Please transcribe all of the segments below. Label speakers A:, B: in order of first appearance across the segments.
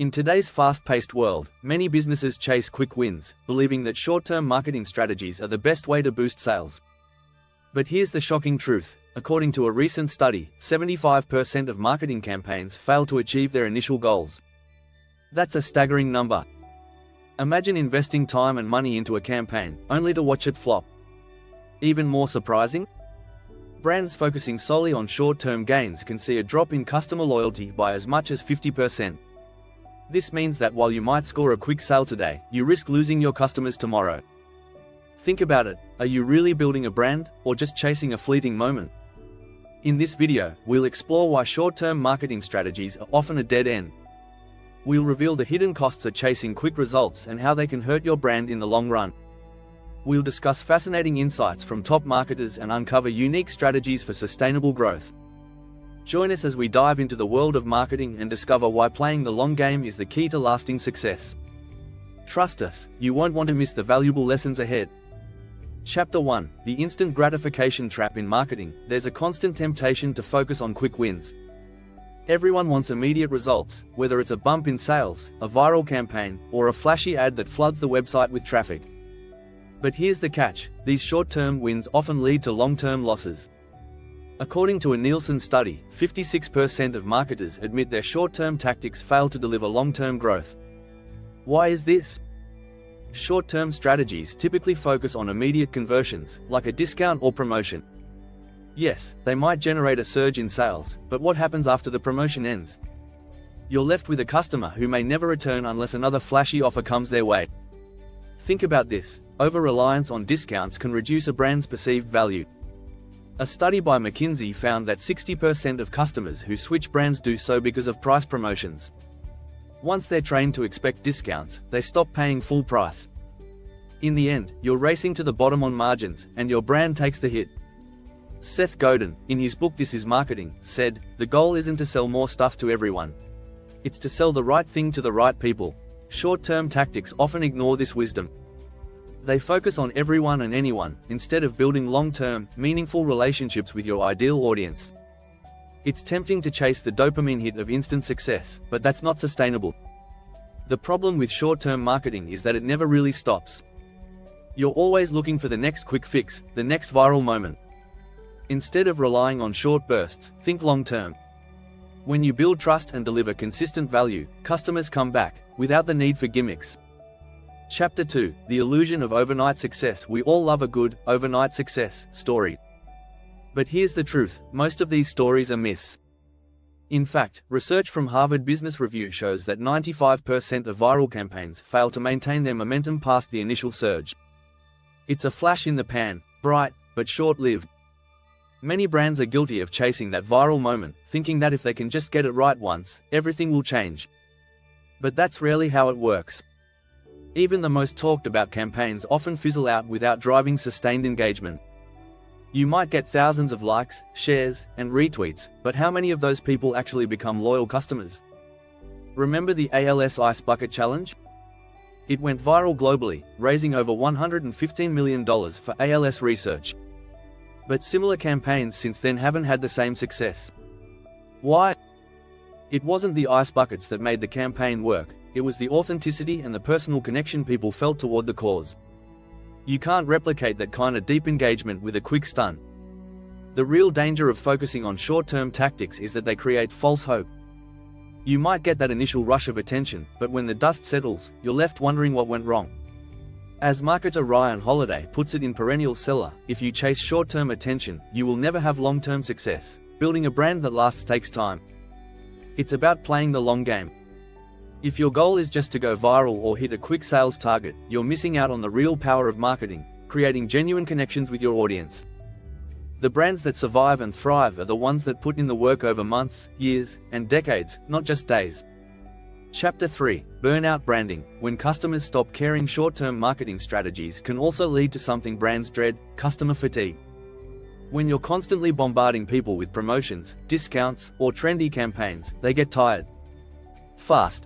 A: In today's fast-paced world, many businesses chase quick wins, believing that short-term marketing strategies are the best way to boost sales. But here's the shocking truth. According to a recent study, 75% of marketing campaigns fail to achieve their initial goals. That's a staggering number. Imagine investing time and money into a campaign, only to watch it flop. Even more surprising? Brands focusing solely on short-term gains can see a drop in customer loyalty by as much as 50%. This means that while you might score a quick sale today, you risk losing your customers tomorrow. Think about it. Are you really building a brand, or just chasing a fleeting moment? In this video, we'll explore why short-term marketing strategies are often a dead end. We'll reveal the hidden costs of chasing quick results and how they can hurt your brand in the long run. We'll discuss fascinating insights from top marketers and uncover unique strategies for sustainable growth. Join us as we dive into the world of marketing and discover why playing the long game is the key to lasting success. Trust us, you won't want to miss the valuable lessons ahead. Chapter 1: The Instant Gratification Trap in Marketing. There's a constant temptation to focus on quick wins. Everyone wants immediate results, whether it's a bump in sales, a viral campaign, or a flashy ad that floods the website with traffic. But here's the catch: these short-term wins often lead to long-term losses. According to a Nielsen study, 56% of marketers admit their short-term tactics fail to deliver long-term growth. Why is this? Short-term strategies typically focus on immediate conversions, like a discount or promotion. Yes, they might generate a surge in sales, but what happens after the promotion ends? You're left with a customer who may never return unless another flashy offer comes their way. Think about this: over-reliance on discounts can reduce a brand's perceived value. A study by McKinsey found that 60% of customers who switch brands do so because of price promotions. Once they're trained to expect discounts, they stop paying full price. In the end, you're racing to the bottom on margins, and your brand takes the hit. Seth Godin, in his book This Is Marketing, said, "The goal isn't to sell more stuff to everyone. It's to sell the right thing to the right people." Short-term tactics often ignore this wisdom. They focus on everyone and anyone, instead of building long-term, meaningful relationships with your ideal audience. It's tempting to chase the dopamine hit of instant success, but that's not sustainable. The problem with short-term marketing is that it never really stops. You're always looking for the next quick fix, the next viral moment. Instead of relying on short bursts, think long-term. When you build trust and deliver consistent value, customers come back, without the need for gimmicks. Chapter 2: The Illusion of Overnight Success. We all love a good, overnight success story. But here's the truth: most of these stories are myths. In fact, research from Harvard Business Review shows that 95% of viral campaigns fail to maintain their momentum past the initial surge. It's a flash in the pan, bright, but short-lived. Many brands are guilty of chasing that viral moment, thinking that if they can just get it right once, everything will change. But that's rarely how it works. Even the most talked about campaigns often fizzle out without driving sustained engagement. You might get thousands of likes, shares, and retweets, but how many of those people actually become loyal customers? Remember the ALS Ice Bucket Challenge? It went viral globally, raising over $115 million for ALS research. But similar campaigns since then haven't had the same success. Why? It wasn't the ice buckets that made the campaign work. It was the authenticity and the personal connection people felt toward the cause. You can't replicate that kind of deep engagement with a quick stunt. The real danger of focusing on short-term tactics is that they create false hope. You might get that initial rush of attention, but when the dust settles, you're left wondering what went wrong. As marketer Ryan Holiday puts it in Perennial Seller, if you chase short-term attention, you will never have long-term success. Building a brand that lasts takes time. It's about playing the long game. If your goal is just to go viral or hit a quick sales target, you're missing out on the real power of marketing, creating genuine connections with your audience. The brands that survive and thrive are the ones that put in the work over months, years, and decades, not just days. Chapter 3: Burnout Branding. When customers stop caring, short-term marketing strategies can also lead to something brands dread: customer fatigue. When you're constantly bombarding people with promotions, discounts, or trendy campaigns, they get tired fast.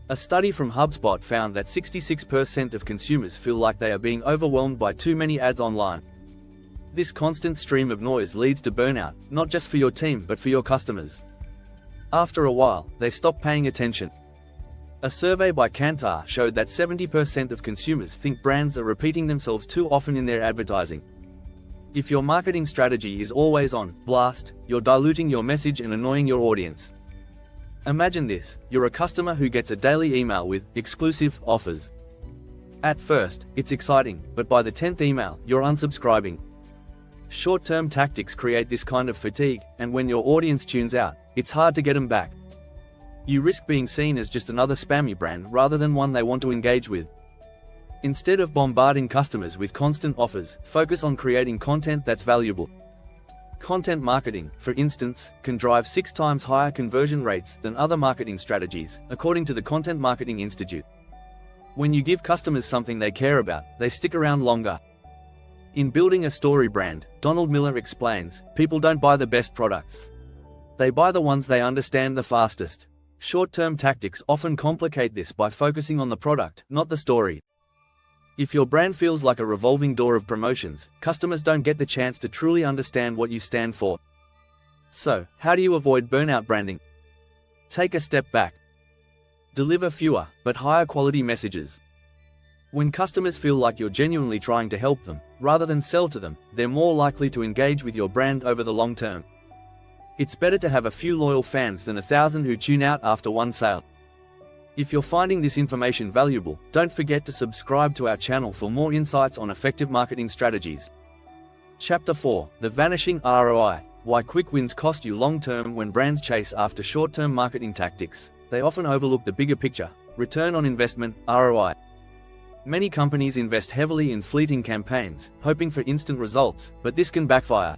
A: A study from HubSpot found that 66% of consumers feel like they are being overwhelmed by too many ads online. This constant stream of noise leads to burnout, not just for your team but for your customers. After a while, they stop paying attention. A survey by Kantar showed that 70% of consumers think brands are repeating themselves too often in their advertising. If your marketing strategy is always on blast, you're diluting your message and annoying your audience. Imagine this: you're a customer who gets a daily email with exclusive offers. At first, it's exciting, but by the 10th email, you're unsubscribing. Short-term tactics create this kind of fatigue, and when your audience tunes out, it's hard to get them back. You risk being seen as just another spammy brand rather than one they want to engage with. Instead of bombarding customers with constant offers, focus on creating content that's valuable. Content marketing, for instance, can drive 6 times higher conversion rates than other marketing strategies, according to the Content Marketing Institute. When you give customers something they care about, they stick around longer. In Building a Story Brand, Donald Miller explains, people don't buy the best products. They buy the ones they understand the fastest. Short-term tactics often complicate this by focusing on the product, not the story. If your brand feels like a revolving door of promotions, customers don't get the chance to truly understand what you stand for. So, how do you avoid burnout branding? Take a step back. Deliver fewer, but higher quality messages. When customers feel like you're genuinely trying to help them, rather than sell to them, they're more likely to engage with your brand over the long term. It's better to have a few loyal fans than 1,000 who tune out after one sale. If you're finding this information valuable, don't forget to subscribe to our channel for more insights on effective marketing strategies. Chapter 4: The Vanishing ROI. Why quick wins cost you long-term. When brands chase after short-term marketing tactics, they often overlook the bigger picture: return on investment, ROI. Many companies invest heavily in fleeting campaigns, hoping for instant results, but this can backfire.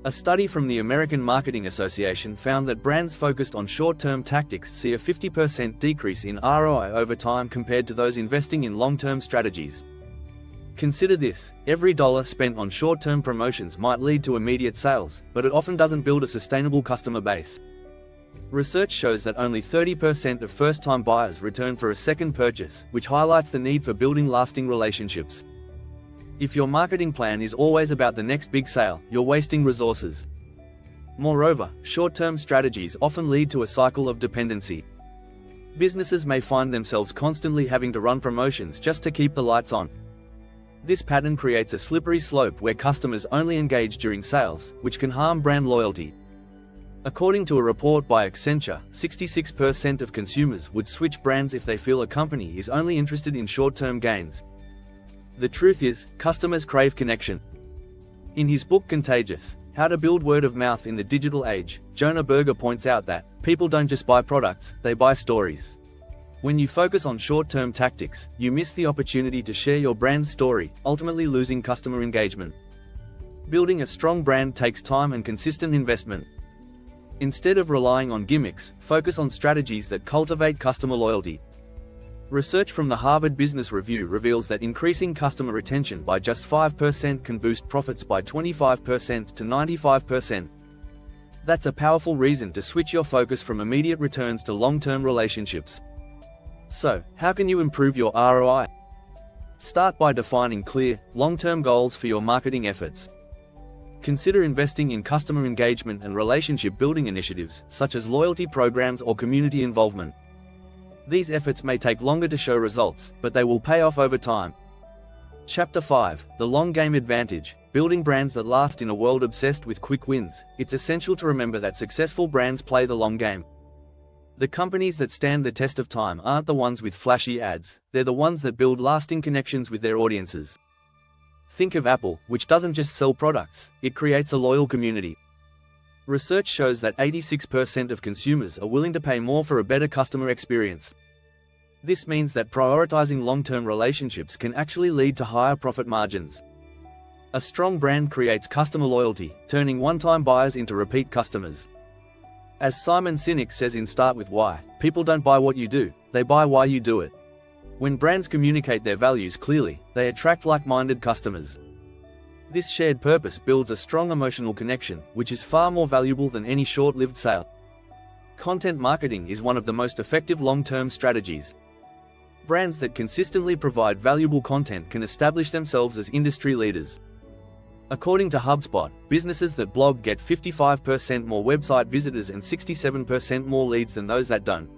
A: A study from the American Marketing Association found that brands focused on short-term tactics see a 50% decrease in ROI over time compared to those investing in long-term strategies. Consider this: every dollar spent on short-term promotions might lead to immediate sales, but it often doesn't build a sustainable customer base. Research shows that only 30% of first-time buyers return for a second purchase, which highlights the need for building lasting relationships. If your marketing plan is always about the next big sale, you're wasting resources. Moreover, short-term strategies often lead to a cycle of dependency. Businesses may find themselves constantly having to run promotions just to keep the lights on. This pattern creates a slippery slope where customers only engage during sales, which can harm brand loyalty. According to a report by Accenture, 66% of consumers would switch brands if they feel a company is only interested in short-term gains. The truth is, customers crave connection. In his book Contagious: How to Build Word of Mouth in the Digital Age, Jonah Berger points out that people don't just buy products, they buy stories. When you focus on short-term tactics, you miss the opportunity to share your brand's story, ultimately losing customer engagement. Building a strong brand takes time and consistent investment. Instead of relying on gimmicks, focus on strategies that cultivate customer loyalty. Research from the Harvard Business Review reveals that increasing customer retention by just 5% can boost profits by 25% to 95%. That's a powerful reason to switch your focus from immediate returns to long-term relationships. So, how can you improve your ROI? Start by defining clear, long-term goals for your marketing efforts. Consider investing in customer engagement and relationship-building initiatives, such as loyalty programs or community involvement. These efforts may take longer to show results, but they will pay off over time. Chapter 5: The Long Game Advantage. Building brands that last in a world obsessed with quick wins. It's essential to remember that successful brands play the long game. The companies that stand the test of time aren't the ones with flashy ads, they're the ones that build lasting connections with their audiences. Think of Apple, which doesn't just sell products, it creates a loyal community. Research shows that 86% of consumers are willing to pay more for a better customer experience. This means that prioritizing long-term relationships can actually lead to higher profit margins. A strong brand creates customer loyalty, turning one-time buyers into repeat customers. As Simon Sinek says in Start With Why, people don't buy what you do, they buy why you do it. When brands communicate their values clearly, they attract like-minded customers. This shared purpose builds a strong emotional connection, which is far more valuable than any short-lived sale. Content marketing is one of the most effective long-term strategies. Brands that consistently provide valuable content can establish themselves as industry leaders. According to HubSpot, businesses that blog get 55% more website visitors and 67% more leads than those that don't.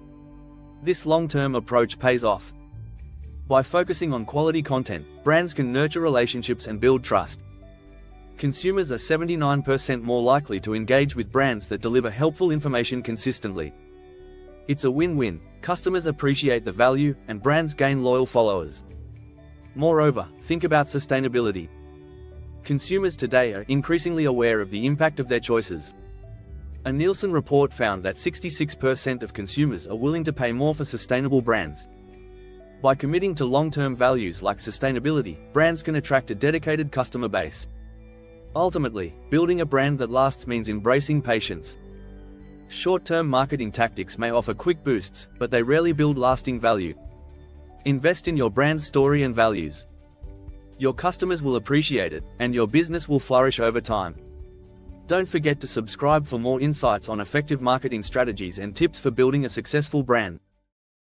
A: This long-term approach pays off. By focusing on quality content, brands can nurture relationships and build trust. Consumers are 79% more likely to engage with brands that deliver helpful information consistently. It's a win-win. Customers appreciate the value, and brands gain loyal followers. Moreover, think about sustainability. Consumers today are increasingly aware of the impact of their choices. A Nielsen report found that 66% of consumers are willing to pay more for sustainable brands. By committing to long-term values like sustainability, brands can attract a dedicated customer base. Ultimately, building a brand that lasts means embracing patience. Short-term marketing tactics may offer quick boosts, but they rarely build lasting value. Invest in your brand's story and values. Your customers will appreciate it, and your business will flourish over time. Don't forget to subscribe for more insights on effective marketing strategies and tips for building a successful brand.